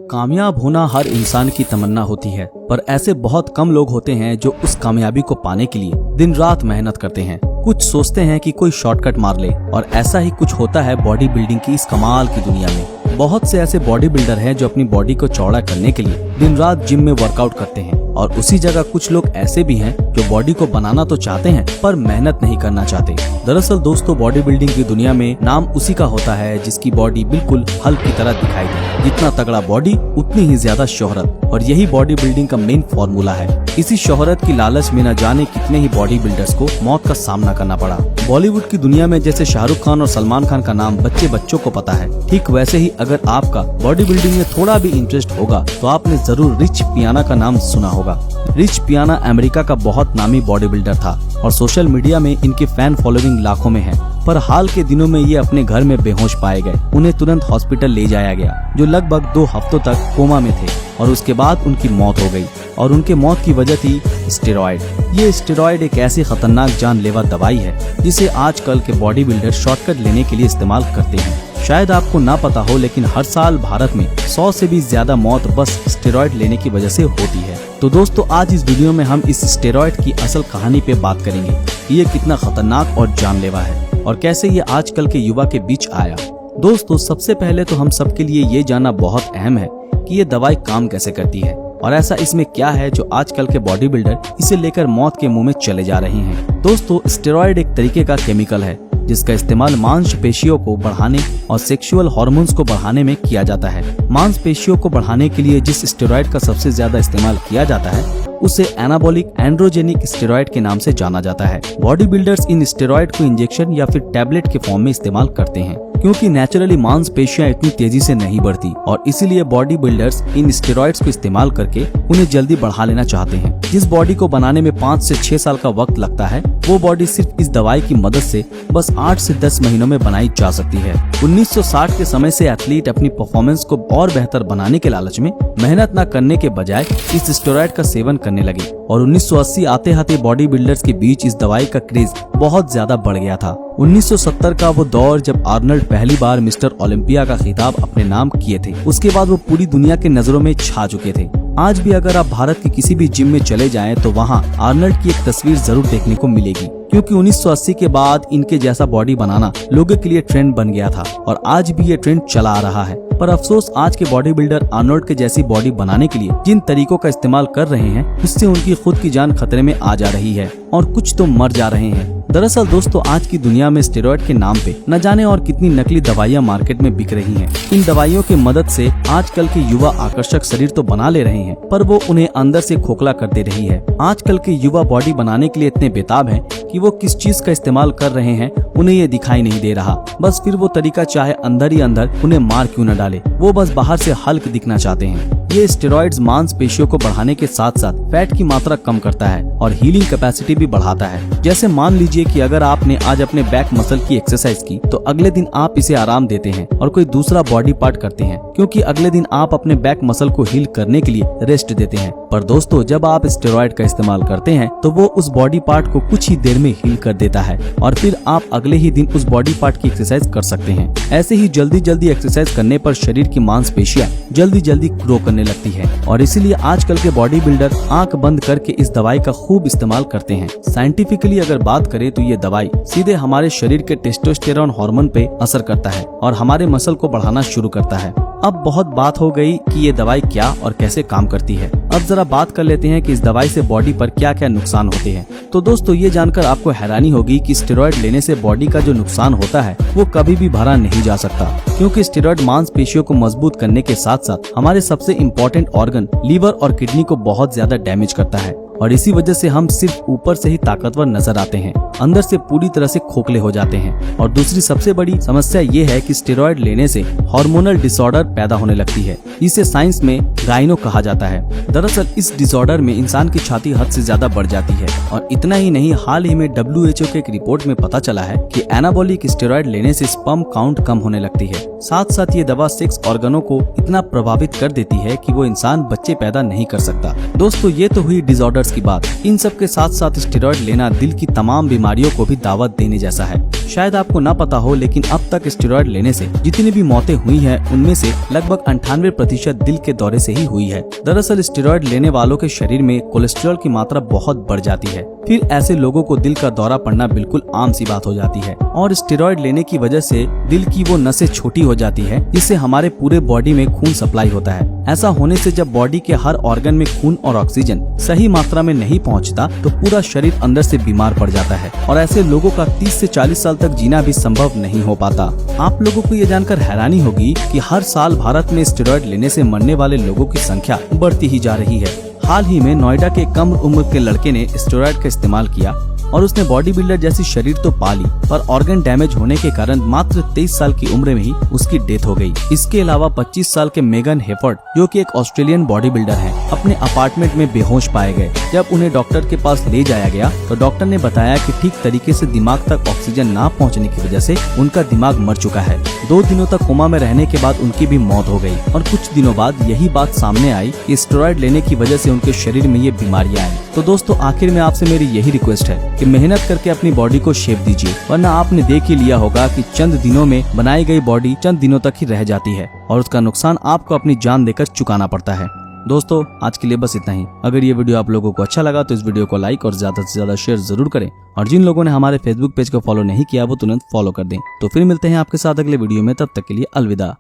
कामयाब होना हर इंसान की तमन्ना होती है, पर ऐसे बहुत कम लोग होते हैं जो उस कामयाबी को पाने के लिए दिन रात मेहनत करते हैं। कुछ सोचते हैं कि कोई शॉर्टकट मार ले, और ऐसा ही कुछ होता है बॉडी बिल्डिंग की इस कमाल की दुनिया में। बहुत से ऐसे बॉडी बिल्डर हैं जो अपनी बॉडी को चौड़ा करने के लिए दिन रात जिम में वर्कआउट करते हैं, और उसी जगह कुछ लोग ऐसे भी हैं जो बॉडी को बनाना तो चाहते हैं पर मेहनत नहीं करना चाहते। दरअसल दोस्तों, बॉडी बिल्डिंग की दुनिया में नाम उसी का होता है जिसकी बॉडी बिल्कुल हल की तरह दिखाई दे। जितना तगड़ा बॉडी उतनी ही ज्यादा शोहरत, और यही बॉडी बिल्डिंग का मेन फॉर्मूला है। इसी शोहरत की लालच में न जाने कितने ही बॉडी बिल्डर्स को मौत का सामना करना पड़ा। बॉलीवुड की दुनिया में जैसे शाहरुख खान और सलमान खान का नाम बच्चों को पता है, ठीक वैसे ही अगर आपका बॉडी बिल्डिंग में थोड़ा भी इंटरेस्ट होगा तो आपने जरूर रिच पियाना का नाम सुना होगा। रिच पियाना अमेरिका का बहुत नामी बॉडी बिल्डर था और सोशल मीडिया में इनकी फैन फॉलोइंग लाखों में है। पर हाल के दिनों में ये अपने घर में बेहोश पाए गए। उन्हें तुरंत हॉस्पिटल ले जाया गया, जो लगभग 2 हफ्तों तक कोमा में थे, और उसके बाद उनकी मौत हो गई। और उनके मौत की वजह थी स्टेरॉइड। ये स्टेरॉइड एक ऐसी खतरनाक जानलेवा दवाई है जिसे आजकल के बॉडी बिल्डर शॉर्टकट लेने के लिए इस्तेमाल करते हैं। शायद आपको ना पता हो, लेकिन हर साल भारत में 100 से भी ज्यादा मौत बस स्टेरॉइड लेने की वजह से होती है। तो दोस्तों, आज इस वीडियो में हम इस स्टेरॉइड की असल कहानी पे बात करेंगे। ये कितना खतरनाक और जानलेवा है और कैसे ये आजकल के युवा के बीच आया। दोस्तों, सबसे पहले तो हम सबके लिए ये जानना बहुत अहम है कि ये दवाई काम कैसे करती है, और ऐसा इसमें क्या है जो आजकल के बॉडी बिल्डर इसे लेकर मौत के मुंह में चले जा रहे हैं। दोस्तों, स्टेरॉइड एक तरीके का केमिकल है जिसका इस्तेमाल मांसपेशियों को बढ़ाने और सेक्सुअल हार्मोन्स को बढ़ाने में किया जाता है। मांसपेशियों को बढ़ाने के लिए जिस स्टेरॉइड का सबसे ज्यादा इस्तेमाल किया जाता है उसे एनाबॉलिक एंड्रोजेनिक स्टेरॉइड के नाम से जाना जाता है। बॉडी बिल्डर्स इन स्टेरॉइड को इंजेक्शन या फिर टैबलेट के फॉर्म में इस्तेमाल करते हैं, क्योंकि नेचुरली मांसपेशियां इतनी तेजी से नहीं बढ़ती, और इसीलिए बॉडी बिल्डर्स इन स्टेरॉइड्स को इस्तेमाल करके उन्हें जल्दी बढ़ा लेना चाहते हैं। जिस बॉडी को बनाने में 5 से 6 साल का वक्त लगता है, वो बॉडी सिर्फ इस दवाई की मदद से बस 8 से 10 महीनों में बनाई जा सकती है। 1960 के समय से एथलीट अपनी परफॉर्मेंस को और बेहतर बनाने के लालच में मेहनत न करने के बजाय इस स्टेरॉइड का सेवन करने लगे, और 1980 आते आते बॉडी बिल्डर्स के बीच इस दवाई का क्रेज बहुत ज्यादा बढ़ गया था। 1970 का वो दौर जब आर्नल्ड पहली बार मिस्टर ओलंपिया का खिताब अपने नाम किए थे। उसके बाद वो पूरी दुनिया के नजरों में छा चुके थे। आज भी अगर आप भारत की किसी भी जिम में चले जाएं तो वहाँ आर्नल्ड की एक तस्वीर जरूर देखने को मिलेगी, क्योंकि 1980 के बाद इनके जैसा बॉडी बनाना लोगों के लिए ट्रेंड बन गया था, और आज भी ये ट्रेंड चला आ रहा है। पर अफसोस, आज के बॉडी बिल्डर आर्नल्ड के जैसी बॉडी बनाने के लिए जिन तरीकों का इस्तेमाल कर रहे हैं उससे उनकी खुद की जान खतरे में आ जा रही है, और कुछ तो मर जा रहे हैं। दरअसल दोस्तों, आज की दुनिया में स्टेरॉइड के नाम पे न जाने और कितनी नकली दवाइयाँ मार्केट में बिक रही हैं। इन दवाइयों की मदद से आजकल के युवा आकर्षक शरीर तो बना ले रहे हैं, पर वो उन्हें अंदर से खोखला कर दे रही है। आजकल के युवा बॉडी बनाने के लिए इतने बेताब हैं कि वो किस चीज का इस्तेमाल कर रहे हैं उन्हें ये दिखाई नहीं दे रहा। बस फिर वो तरीका चाहे अंदर ही अंदर उन्हें मार क्यों न डाले, वो बस बाहर से हल्क दिखना चाहते हैं। ये स्टेरॉइड्स मांसपेशियों को बढ़ाने के साथ साथ फैट की मात्रा कम करता है और हीलिंग कैपेसिटी भी बढ़ाता है। जैसे मान लीजिए कि अगर आपने आज अपने बैक मसल की एक्सरसाइज की तो अगले दिन आप इसे आराम देते हैं और कोई दूसरा बॉडी पार्ट करते हैं, क्योंकि अगले दिन आप अपने बैक मसल को हील करने के लिए रेस्ट देते हैं। पर दोस्तों, जब आप स्टेरॉइड का इस्तेमाल करते हैं तो वो उस बॉडी पार्ट को कुछ ही देर में हील कर देता है, और फिर आप अगले ही दिन उस बॉडी पार्ट की एक्सरसाइज कर सकते हैं। ऐसे ही जल्दी जल्दी एक्सरसाइज करने पर शरीर की मांसपेशियां जल्दी जल्दी ग्रो करने लगती है, और इसीलिए आजकल के बॉडी बिल्डर आंख बंद करके इस दवाई का खूब इस्तेमाल करते हैं। साइंटिफिकली अगर बात करें तो ये दवाई सीधे हमारे शरीर के टेस्टोस्टेरोन हार्मोन पे असर करता है और हमारे मसल को बढ़ाना शुरू करता है। अब बहुत बात हो गई कि ये दवाई क्या और कैसे काम करती है। अब जरा बात कर लेते हैं कि इस दवाई से बॉडी पर क्या क्या नुकसान होते हैं। तो दोस्तों, ये जानकर आपको हैरानी होगी कि स्टेरॉइड लेने से बॉडी का जो नुकसान होता है वो कभी भी भरा नहीं जा सकता, क्योंकि स्टेरॉइड मांसपेशियों को मजबूत करने के साथ साथ हमारे सबसे इम्पोर्टेंट ऑर्गन लीवर और किडनी को बहुत ज्यादा डैमेज करता है, और इसी वजह से हम सिर्फ ऊपर से ही ताकतवर नजर आते हैं, अंदर से पूरी तरह से खोखले हो जाते हैं। और दूसरी सबसे बड़ी समस्या ये है कि स्टेरॉइड लेने से हार्मोनल डिसऑर्डर पैदा होने लगती है। इसे साइंस में गायनो कहा जाता है। दरअसल इस डिसऑर्डर में इंसान की छाती हद से ज्यादा बढ़ जाती है, और इतना ही नहीं, हाल ही में WHO के एक रिपोर्ट में पता चला है कि एनाबॉलिक स्टेरॉइड लेने से स्पर्म काउंट कम होने लगती है। साथ साथ ये दवा सेक्स ऑर्गनों को इतना प्रभावित कर देती है कि वो इंसान बच्चे पैदा नहीं कर सकता। दोस्तों, ये तो हुई डिसऑर्डर बस की बात। इन सब के साथ साथ स्टेरॉइड लेना दिल की तमाम बीमारियों को भी दावत देने जैसा है। शायद आपको ना पता हो, लेकिन अब तक स्टेरॉइड लेने से जितनी भी मौतें हुई हैं, उनमें से लगभग 98% दिल के दौरे से ही हुई है। दरअसल स्टेरॉइड लेने वालों के शरीर में कोलेस्ट्रॉल की मात्रा बहुत बढ़ जाती है। फिर ऐसे लोगों को दिल का दौरा पड़ना बिल्कुल आम सी बात हो जाती है। और स्टेरॉइड लेने की वजह से दिल की वो नसें छोटी हो जाती है, जिससे हमारे पूरे बॉडी में खून सप्लाई होता है। ऐसा होने से जब बॉडी के हर ऑर्गन में खून और ऑक्सीजन सही मात्रा में नहीं पहुंचता, तो पूरा शरीर अंदर से बीमार पड़ जाता है और ऐसे लोगों का 30 से 40 साल तक जीना भी संभव नहीं हो पाता। आप लोगों को ये जानकर हैरानी होगी कि हर साल भारत में स्टेरॉइड लेने से मरने वाले लोगों की संख्या बढ़ती ही जा रही है। हाल ही में नोएडा के कम उम्र के लड़के ने स्टेरॉइड का इस्तेमाल किया और उसने बॉडी बिल्डर जैसी शरीर तो पा ली, पर ऑर्गन डैमेज होने के कारण मात्र 23 साल की उम्र में ही उसकी डेथ हो गई। इसके अलावा 25 साल के मेगन हेफर्ड, जो कि एक ऑस्ट्रेलियन बॉडी बिल्डर हैं, अपने अपार्टमेंट में बेहोश पाए गए। जब उन्हें डॉक्टर के पास ले जाया गया तो डॉक्टर ने बताया कि ठीक तरीके से दिमाग तक ऑक्सीजन ना पहुंचने की वजह से उनका दिमाग मर चुका है। 2 दिनों तक कोमा में रहने के बाद उनकी भी मौत हो गई और कुछ दिनों बाद यही बात सामने आई कि स्टेरॉइड लेने की वजह से उनके शरीर में ये बीमारियां आई। तो दोस्तों, आखिर में आपसे मेरी यही रिक्वेस्ट है कि मेहनत करके अपनी बॉडी को शेप दीजिए, वरना आपने देख ही लिया होगा कि चंद दिनों में बनाई गई बॉडी चंद दिनों तक ही रह जाती है और उसका नुकसान आपको अपनी जान देकर चुकाना पड़ता है। दोस्तों, आज के लिए बस इतना ही। अगर ये वीडियो आप लोगों को अच्छा लगा तो इस वीडियो को लाइक और ज्यादा से ज्यादा शेयर जरूर करें, और जिन लोगों ने हमारे फेसबुक पेज को फॉलो नहीं किया वो तुरंत फॉलो कर दें। तो फिर मिलते हैं आपके साथ अगले वीडियो में, तब तक के लिए अलविदा।